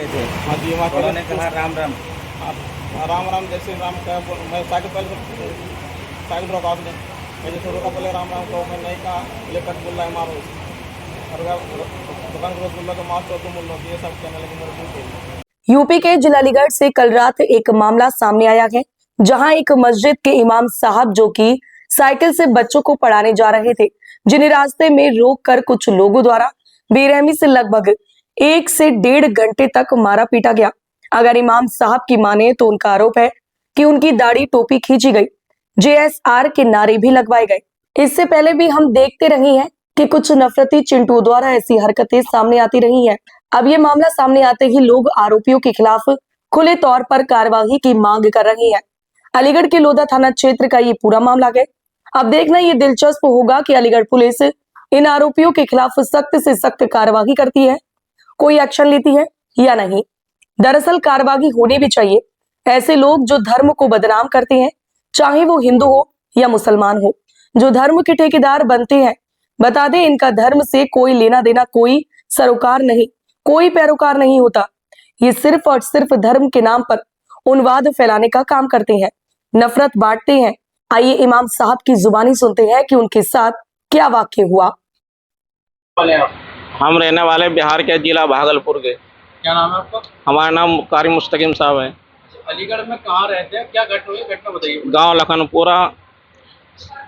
थे। हाँ जी, वहाँ उन्होंने कहा राम राम। राम राम जैसे राम का मैं साइकिल रोका आपने, मैं जैसे रोका पहले राम राम को मैं नहीं कहा, लेकर बोल रहा है मारो और दुकान को बोल रहा तो मार तो तुम बोल रहा ये सब कहने लगे मेरे मुँह पे। यूपी के जिलालीगढ़ से कल रात एक मामला सामने आया है, जहां एक मस्जिद के इमाम साहब जो कि साइकिल से बच्चों को पढ़ाने जा रहे थे, जिन्हें रास्ते में रोककर कुछ लोगों द्वारा बेरहमी से लगभग 1 से 1.5 घंटे तक मारा पीटा गया। अगर इमाम साहब की माने तो उनका आरोप है कि उनकी दाढ़ी टोपी खींची गई, JSR के नारे भी लगवाए गए। इससे पहले भी हम देखते रहे हैं कि कुछ नफरती चिंटुओं द्वारा ऐसी हरकतें सामने आती रही हैं। अब ये मामला सामने आते ही लोग आरोपियों के खिलाफ खुले तौर पर कार्रवाई की मांग कर रहे हैं। अलीगढ़ के लोधा थाना क्षेत्र का ये पूरा मामला है। अब देखना ये दिलचस्प होगा कि अलीगढ़ पुलिस इन आरोपियों के खिलाफ सख्त से सख्त कार्रवाई करती है, कोई एक्शन लेती है या नहीं। दरअसल कार्रवाई होनी भी चाहिए। ऐसे लोग जो धर्म को बदनाम करते हैं, चाहे वो हिंदू हो या मुसलमान हो, जो धर्म के ठेकेदार बनते हैं, बता दें इनका धर्म से कोई लेना देना, कोई सरोकार नहीं, कोई पैरोकार नहीं होता। ये सिर्फ और सिर्फ धर्म के नाम पर उन्माद फैलाने का काम करते हैं, नफरत बांटते हैं। आइए इमाम साहब की जुबानी सुनते हैं कि उनके साथ क्या वाक्य हुआ। हम रहने वाले बिहार के जिला भागलपुर के। क्या नाम है आपका? हमारा नाम कारी मुस्तकीम साहब है। अलीगढ़ में कहाँ रहते हैं, क्या घटना हुई, घटना बताइए। गांव लखनपुरा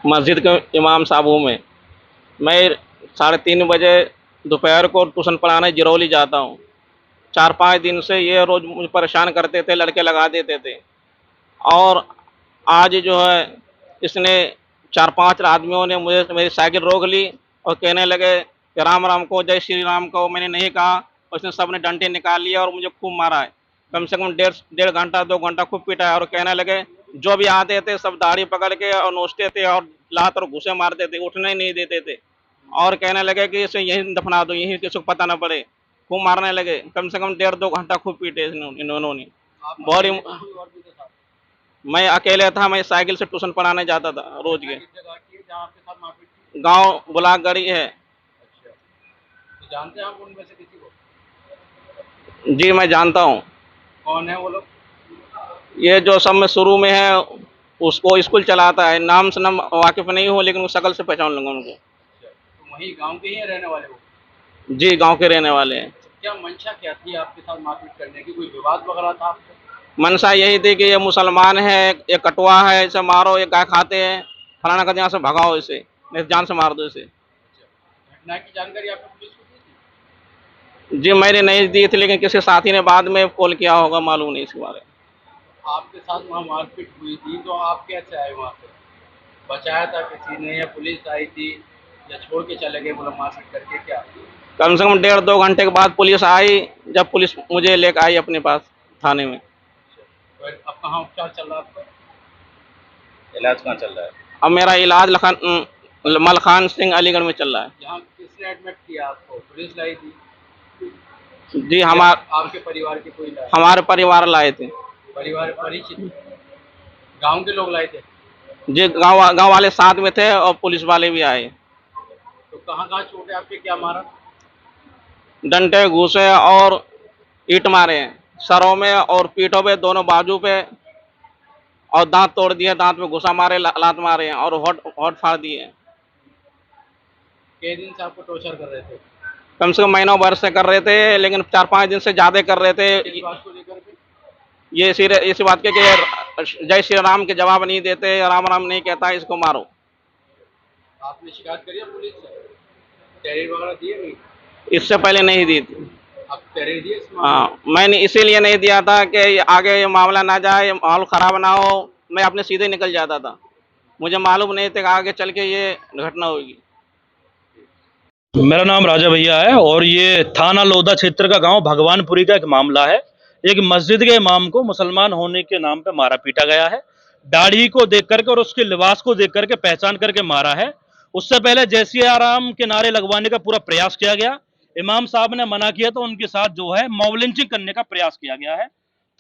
मस्जिद के इमाम साहब हूँ मैं 3:30 बजे दोपहर को ट्यूशन पढ़ाने जिरौली जाता हूँ। 4-5 दिन से ये रोज़ मुझे परेशान करते थे, लड़के लगा देते थे। और आज जो है इसने 4-5 आदमियों ने मुझे मेरी साइकिल रोक ली और कहने लगे कि राम राम को, जय श्री राम को। मैंने नहीं कहा, उसने सब ने डंडे निकाल लिए और मुझे खूब मारा है। कम से कम डेढ़ घंटा 2 घंटा खूब पीटा है। और कहने लगे जो भी आते थे सब दाढ़ी पकड़ के और नोचते थे और लात और घुसे मारते थे, उठने नहीं देते थे। और कहने लगे कि इसे यहीं दफना दो, यहीं किसी को पता ना पड़े। खूब मारने लगे, कम से कम 1.5-2 घंटा खूब पीटे इन्होंने। बहुत ही मैं अकेले था, मैं साइकिल से ट्यूशन पढ़ाने जाता था रोज के। गांव बुलागढ़ी है। अच्छा, तो जानते हैं आप उनमें से किसी को? जी मैं जानता हूँ। कौन है वो लोग? ये जो सब में शुरू में है, उसको स्कूल चलाता है। नाम से नाम वाकिफ नहीं हूँ, लेकिन शकल से पहचान लूंगा उनको। अच्छा, तो वही गांव के ही हैं रहने वाले वो? जी गांव के रहने वाले हैं। क्या मंशा क्या थी आपके साथ मारपीट करने की, कोई विवाद वगैरह था आपको? मनसा यही थी कि ये मुसलमान है, ये कटवा है, इसे मारो, ये गाय खाते हैं, फलाना कर यहाँ से भगाओ इसे, नहीं तो जान से मार दो इसे। अच्छा, घटना की जानकारी आपने पुलिस को दी थी? जी मैंने नहीं दी थी, लेकिन किसी साथी ने बाद में कॉल किया होगा, मालूम नहीं इसके बारे में। आपके साथ वहाँ मारपीट हुई थी तो आप कैसे आए वहाँ से? बचाया था किसी ने या पुलिस आई थी या छोड़ के चले गए बोला मारपीट करके, क्या? कम से कम 1.5-2 घंटे के बाद पुलिस आई। जब पुलिस मुझे लेकर आई अपने पास थाने में। तो अब कहाँ उपचार चल रहा है आपका? इलाज कहाँ चल रहा है? अब मेरा इलाज मलखान सिंह अलीगढ़ में चल रहा है। यहाँ किसने एडमिट किया आपको? पुलिस लाई थी? जी आपके परिवार के कोई लाए? हमारे परिवार लाए थे। परिवार परिचित गांव के लोग लाए थे? जी गांव वाले साथ में थे और पुलिस वाले भी आए। तो कहाँ कहाँ चोटें आपके, क्या मारा? डंडे घूसे और ईंट मारे हैं, सरों में और पीठों पे, दोनों बाजू पे। और दांत तोड़ दिए, दांत में घुसा मारे, लात मारे हैं और होठ फाड़ दिए हैं। कई दिन से आपको टॉर्चर कर रहे थे? कम से कम महीनों भर से कर रहे थे, लेकिन 4-5 दिन से ज्यादा कर रहे थे। इस बात को लेकर के ये इसी बात के कि जय श्री राम के जवाब नहीं देते, राम राम नहीं कहता, इसको मारो। आपने शिकायत करी है पुलिस से? तहरीर वगैरह दिए नहीं? इससे पहले नहीं दी थी। आप तहरीर दिए इस मामले में? हाँ, मैंने इसीलिए नहीं दिया था कि आगे ये मामला ना जाए, माहौल खराब ना हो। मैं अपने सीधे निकल जाता था, मुझे मालूम नहीं था कि आगे चल के ये घटना होगी। मेरा नाम राजा भैया है और ये थाना लोधा क्षेत्र का गांव भगवानपुरी का एक मामला है। एक मस्जिद के इमाम को मुसलमान होने के नाम पे मारा पीटा गया है। दाढ़ी को देख करके और उसके लिबास को देख करके पहचान करके मारा है। उससे पहले जय श्री राम के नारे लगवाने का पूरा प्रयास किया गया। इमाम साहब ने मना किया तो उनके साथ जो है मॉब लिंचिंग करने का प्रयास किया गया है।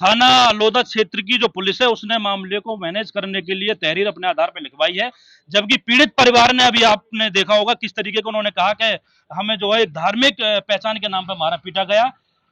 थाना लोधा क्षेत्र की जो पुलिस है उसने मामले को मैनेज करने के लिए तहरीर अपने आधार पर लिखवाई है, जबकि पीड़ित परिवार ने, अभी आपने देखा होगा किस तरीके का उन्होंने कहा कि हमें जो है धार्मिक पहचान के नाम पर मारा पीटा गया।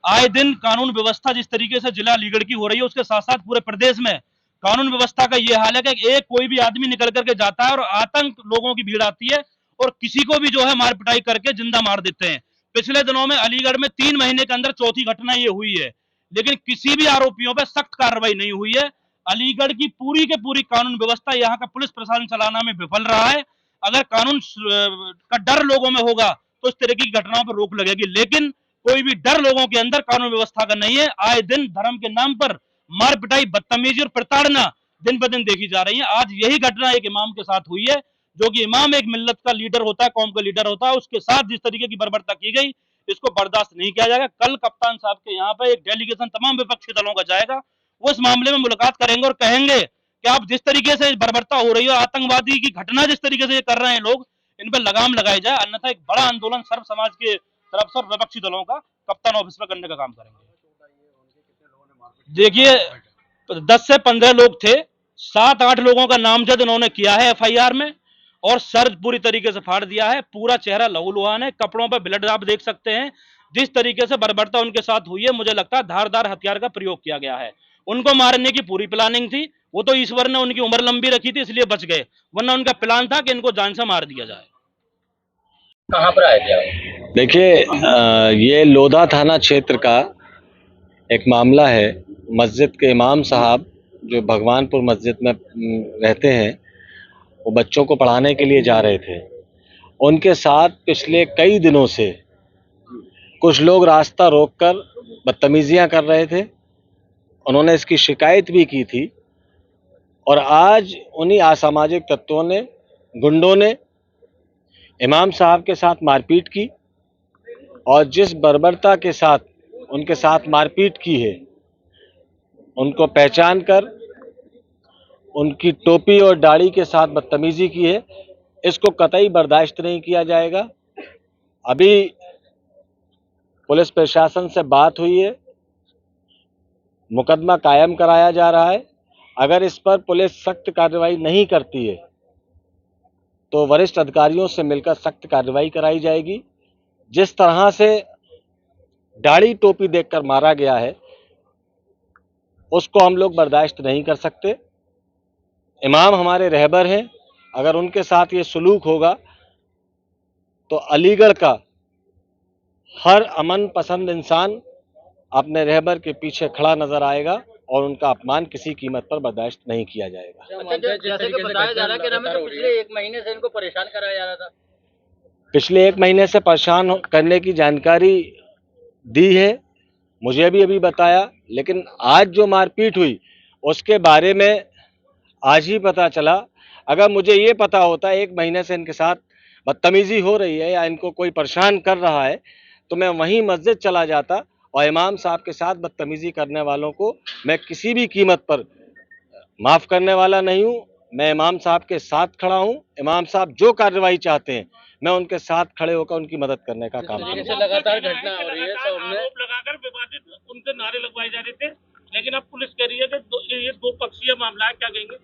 आए दिन कानून व्यवस्था जिस तरीके से जिला अलीगढ़ की हो रही है, उसके साथ साथ पूरे प्रदेश में कानून व्यवस्था का ये हाल है कि एक कोई भी आदमी निकल करके जाता है और आतंक लोगों की भीड़ आती है और किसी को भी जो है मार पिटाई करके जिंदा मार देते हैं। पिछले दिनों में अलीगढ़ में 3 महीने के अंदर चौथी घटना ये हुई है, लेकिन किसी भी आरोपियों पर सख्त कार्रवाई नहीं हुई है। अलीगढ़ की पूरी के पूरी कानून व्यवस्था यहाँ का पुलिस प्रशासन चलाना में विफल रहा है। अगर कानून का डर लोगों में होगा तो इस तरह की घटनाओं पर रोक लगेगी, लेकिन कोई भी डर लोगों के अंदर कानून व्यवस्था का नहीं है। आए दिन धर्म के नाम पर मार पिटाई, बदतमीजी और प्रताड़ना दिन ब दिन देखी जा रही है। आज यही घटना एक इमाम के साथ हुई है, जो कि इमाम एक मिल्लत का लीडर होता है, कौम का लीडर होता है, उसके साथ जिस तरीके की बर्बरता की गई, इसको बर्दाश्त नहीं किया जाएगा। कल कप्तान साहब के यहाँ पे एक डेलीगेशन तमाम विपक्षी दलों का जाएगा, वो इस मामले में मुलाकात करेंगे और कहेंगे कि आप जिस तरीके से बर्बरता हो रही है, आतंकवादी की घटना जिस तरीके से ये कर रहे हैं लोग, इन पर लगाम लगाई जाए, अन्यथा एक बड़ा आंदोलन सर्व समाज के तरफ से और विपक्षी दलों का कप्तान ऑफिस में करने का काम करेंगे। देखिए 10 से 15 लोग थे, 7-8 लोगों का नामजद इन्होंने किया है एफआईआर में, और सर पूरी तरीके से फाड़ दिया है, पूरा चेहरा लहूलुहान है, कपड़ों पर ब्लड आप देख सकते हैं। जिस तरीके से बर्बरता उनके साथ हुई है, मुझे लगता है धारदार हथियार का प्रयोग किया गया है। उनको मारने की पूरी प्लानिंग थी, वो तो ईश्वर ने उनकी उम्र लंबी रखी थी इसलिए बच गए, वरना उनका प्लान था कि इनको जान से मार दिया जाए। कहाँ पर आए थे आप? देखिए ये लोधा थाना क्षेत्र का एक मामला है। मस्जिद के इमाम साहब जो भगवानपुर मस्जिद में रहते हैं, वो बच्चों को पढ़ाने के लिए जा रहे थे। उनके साथ पिछले कई दिनों से कुछ लोग रास्ता रोककर बदतमीजियां कर रहे थे। उन्होंने इसकी शिकायत भी की थी, और आज उन्हीं असामाजिक तत्वों ने, गुंडों ने इमाम साहब के साथ मारपीट की, और जिस बर्बरता के साथ उनके साथ मारपीट की है, उनको पहचान कर उनकी टोपी और दाढ़ी के साथ बदतमीजी की है, इसको कतई बर्दाश्त नहीं किया जाएगा। अभी पुलिस प्रशासन से बात हुई है, मुकदमा कायम कराया जा रहा है। अगर इस पर पुलिस सख्त कार्रवाई नहीं करती है तो वरिष्ठ अधिकारियों से मिलकर सख्त कार्रवाई कराई जाएगी। जिस तरह से दाढ़ी टोपी देखकर मारा गया है, उसको हम लोग बर्दाश्त नहीं कर सकते। इमाम हमारे रहबर हैं, अगर उनके साथ ये सलूक होगा तो अलीगढ़ का हर अमन पसंद इंसान अपने रहबर के पीछे खड़ा नजर आएगा, और उनका अपमान किसी कीमत पर बर्दाश्त नहीं किया जाएगा। जैसे कि बताया जा रहा है कि रमेश तो पिछले 1 महीने से इनको परेशान कराया जा रहा था। पिछले 1 महीने से परेशान करने की जानकारी दी है, मुझे भी अभी बताया, लेकिन आज जो मारपीट हुई उसके बारे में आज ही पता चला। अगर मुझे ये पता होता 1 महीने से इनके साथ बदतमीजी हो रही है या इनको कोई परेशान कर रहा है, तो मैं वहीं मस्जिद चला जाता, और इमाम साहब के साथ बदतमीजी करने वालों को मैं किसी भी कीमत पर माफ़ करने वाला नहीं हूँ। मैं इमाम साहब के साथ खड़ा हूँ। इमाम साहब जो कार्रवाई चाहते हैं, मैं उनके साथ खड़े होकर उनकी मदद करने का काम करूँगा। जैसे लगातार घटना हो रही है, सामने आरोप लगाकर विवादित उनसे नारे लगवाए जा रहे थे, लेकिन अब पुलिस कह रही है कि ये 2 पक्षीय मामला है, क्या कहेंगे?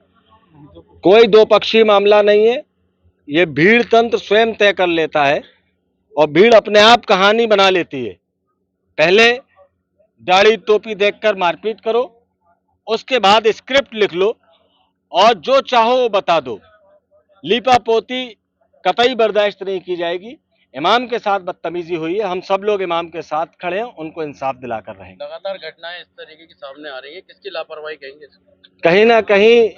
कोई 2 पक्षीय मामला नहीं है। ये भीड़ तंत्र स्वयं तय कर लेता है, और भीड़ अपने आप कहानी बना लेती है। पहले दाढ़ी टोपी देखकर मारपीट करो, उसके बाद स्क्रिप्ट लिख लो, और जो चाहो वो बता दो। लीपा पोती कतई बर्दाश्त नहीं की जाएगी। इमाम के साथ बदतमीजी हुई है, हम सब लोग इमाम के साथ खड़े हैं, उनको इंसाफ दिलाकर रहेंगे। लगातार घटनाएं इस तरीके की सामने आ रही है, किसकी लापरवाही कहेंगे? कहीं ना कहीं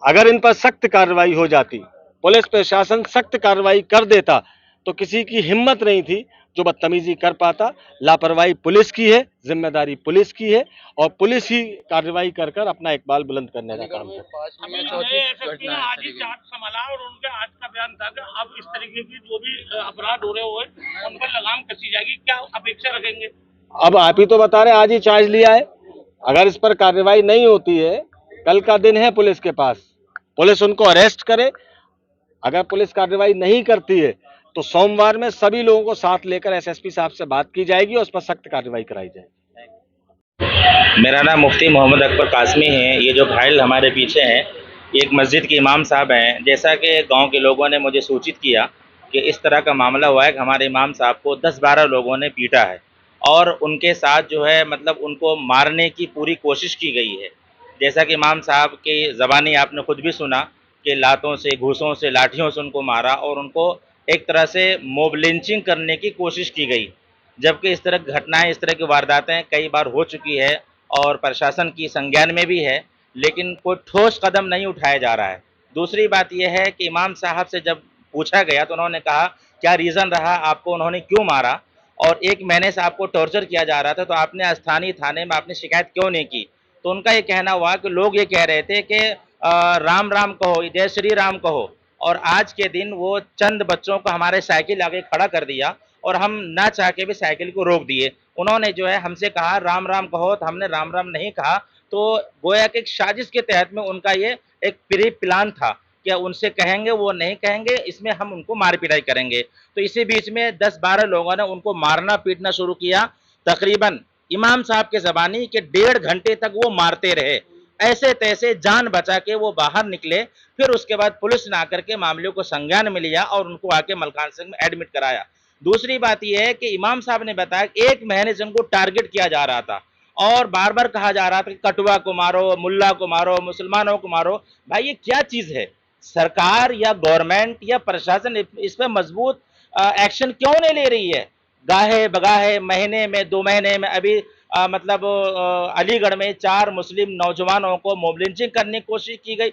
अगर इन पर सख्त कार्रवाई हो जाती, पुलिस प्रशासन सख्त कार्रवाई कर देता, तो किसी की हिम्मत नहीं थी जो बदतमीजी कर पाता। लापरवाही पुलिस की है, जिम्मेदारी पुलिस की है, और पुलिस ही कार्रवाई कर कर अपना इकबाल बुलंद करने का काम करती है। आज ही चार्ज संभाला और उनके आज का बयान था कि अब इस तरीके की जो भी अपराध हो रहे हुए उन पर लगाम कसी जाएगी, क्या अपेक्षा रखेंगे? अब आप ही तो बता रहे, आज ही चार्ज लिया है। अगर इस पर कार्रवाई नहीं होती है, कल का दिन है पुलिस के पास, पुलिस उनको अरेस्ट करे। अगर पुलिस कार्रवाई नहीं करती है तो सोमवार में सभी लोगों को साथ लेकर एसएसपी साहब से बात की जाएगी और उस पर सख्त कार्रवाई कराई जाएगी। मेरा नाम मुफ्ती मोहम्मद अकबर कासमी है। ये जो घायल हमारे पीछे हैं, ये एक मस्जिद के इमाम साहब हैं। जैसा कि गांव के लोगों ने मुझे सूचित किया कि इस तरह का मामला हुआ है कि हमारे इमाम साहब को 10-12 लोगों ने पीटा है, और उनके साथ जो है मतलब उनको मारने की पूरी कोशिश की गई है। जैसा कि इमाम साहब की ज़बानी आपने खुद भी सुना कि लातों से, घूंसों से, लाठियों से उनको मारा और उनको एक तरह से मॉब लिंचिंग करने की कोशिश की गई। जबकि इस तरह की घटनाएँ, इस तरह की वारदातें कई बार हो चुकी है और प्रशासन की संज्ञान में भी है, लेकिन कोई ठोस कदम नहीं उठाया जा रहा है। दूसरी बात ये है कि इमाम साहब से जब पूछा गया तो उन्होंने कहा, क्या रीज़न रहा, आपको उन्होंने क्यों मारा? और 1 महीने से आपको टॉर्चर किया जा रहा था, तो आपने स्थानीय थाने में आपने शिकायत क्यों नहीं की? तो उनका ये कहना हुआ कि लोग ये कह रहे थे कि राम राम कहो, जय श्री राम कहो, और आज के दिन वो चंद बच्चों को हमारे साइकिल आगे खड़ा कर दिया और हम ना चाह के भी साइकिल को रोक दिए। उन्होंने जो है हमसे कहा राम राम कहो, तो हमने राम राम नहीं कहा। तो गोया कि एक साजिश के तहत में उनका ये एक प्री प्लान था कि उनसे कहेंगे, वो नहीं कहेंगे, इसमें हम उनको मार पिटाई करेंगे। तो इसी बीच में 10-12 लोगों ने उनको मारना पीटना शुरू किया। तकरीबन इमाम साहब के ज़बानी के 1.5 घंटे तक वो मारते रहे। ऐसे तैसे जान बचा के वो बाहर निकले। फिर उसके बाद पुलिस ने आकर के मामले को संज्ञान में लिया और उनको आके मलकान सिंह में एडमिट कराया। दूसरी बात ये है कि इमाम साहब ने बताया कि 1 महीने से उनको टारगेट किया जा रहा था और बार-बार कहा जा रहा था कि कटवा को मारो, मुल्ला को मारो, मुसलमानों को मारो। भाई ये क्या चीज़ है? सरकार या गवर्नमेंट या प्रशासन इस पे मजबूत एक्शन क्यों नहीं ले रही है? गाहे बगाहे महीने में 2 महीने में अभी मतलब अलीगढ़ में 4 मुस्लिम नौजवानों को मॉब लिंचिंग करने की कोशिश की गई,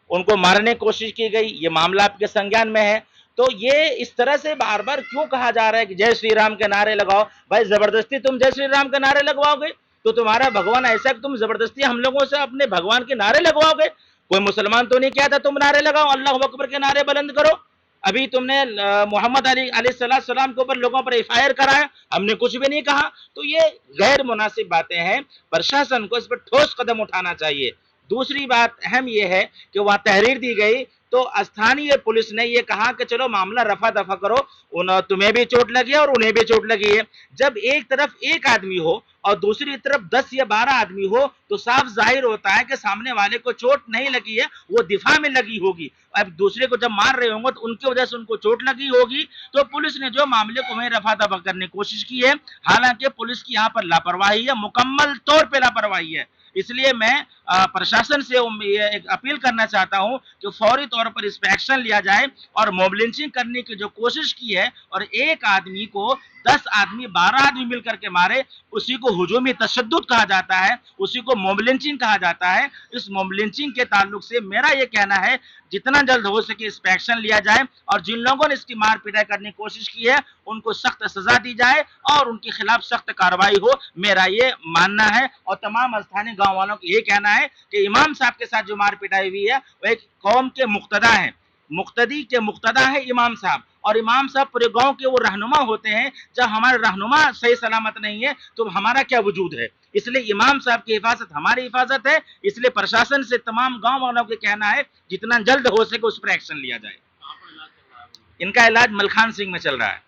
उनको मारने की कोशिश की गई। ये मामला आपके संज्ञान में है। तो ये इस तरह से बार-बार क्यों कहा जा रहा है कि जय श्री राम के नारे लगाओ? भाई ज़बरदस्ती तुम जय श्री राम के नारे लगवाओगे, तो तुम्हारा भगवान ऐसा है कि तुम ज़बरदस्ती हम लोगों से अपने भगवान के नारे लगवाओगे? कोई मुसलमान तो नहीं कहता तुम नारे लगाओ, अल्लाहू अकबर के नारे बुलंद करो। अभी तुमने मोहम्मद अली अलैहिस्सलाम के ऊपर लोगों पर एफआईआर कराया, हमने कुछ भी नहीं कहा। तो ये गैर मुनासिब बातें हैं, प्रशासन को इस पर ठोस कदम उठाना चाहिए। दूसरी बात अहम ये है कि वहाँ तहरीर दी गई तो स्थानीय पुलिस ने ये कहा कि चलो मामला रफा दफा करो, तुम्हें भी चोट लगी है और उन्हें भी चोट लगी है। जब एक तरफ एक आदमी हो और दूसरी तरफ 10 या 12 आदमी हो तो साफ जाहिर होता है कि सामने वाले को चोट नहीं लगी है, वो दिफा में लगी होगी। अब दूसरे को जब मार रहे होंगे तो उनकी वजह से उनको चोट लगी होगी। तो पुलिस ने जो मामले को वहीं रफा दफा करने की कोशिश की है, हालांकि पुलिस की यहाँ पर लापरवाही है, मुकम्मल तौर पर लापरवाही है। इसलिए मैं प्रशासन से ये एक अपील करना चाहता हूं कि फौरी तौर पर इस पर एक्शन लिया जाए और मॉब लिंचिंग करने की जो कोशिश की है और एक आदमी को 10 आदमी 12 आदमी मिलकर के मारे, उसी को हुजूमी तशद्दुद कहा जाता है, उसी को मॉब लिंचिंग कहा जाता है। इस मॉब लिंचिंग के ताल्लुक से मेरा ये कहना है जितना जल्द हो सके इस पर एक्शन लिया जाए और जिन लोगों ने इसकी मार पिटाई करने की कोशिश की है उनको सख्त सजा दी जाए और उनके खिलाफ सख्त कार्रवाई हो, मेरा ये मानना है। और तमाम स्थानीय गांव वालों को ये कहना है कि इमाम साहब के साथ जो मार पिटाई हुई है वो एक कौम के मुक्तदा है, मुक्तदी के मुक्तदा है इमाम साहब, और इमाम साहब पूरे गांव के वो रहनुमा होते हैं। जब हमारे रहनुमा सही सलामत नहीं है तो हमारा क्या वजूद है? इसलिए इमाम साहब की हिफाजत हमारी हिफाजत है। इसलिए प्रशासन से तमाम गांव वालों को कहना है जितना जल्द हो सके उस पर एक्शन लिया जाए। इनका इलाज मलखान सिंह में चल रहा है।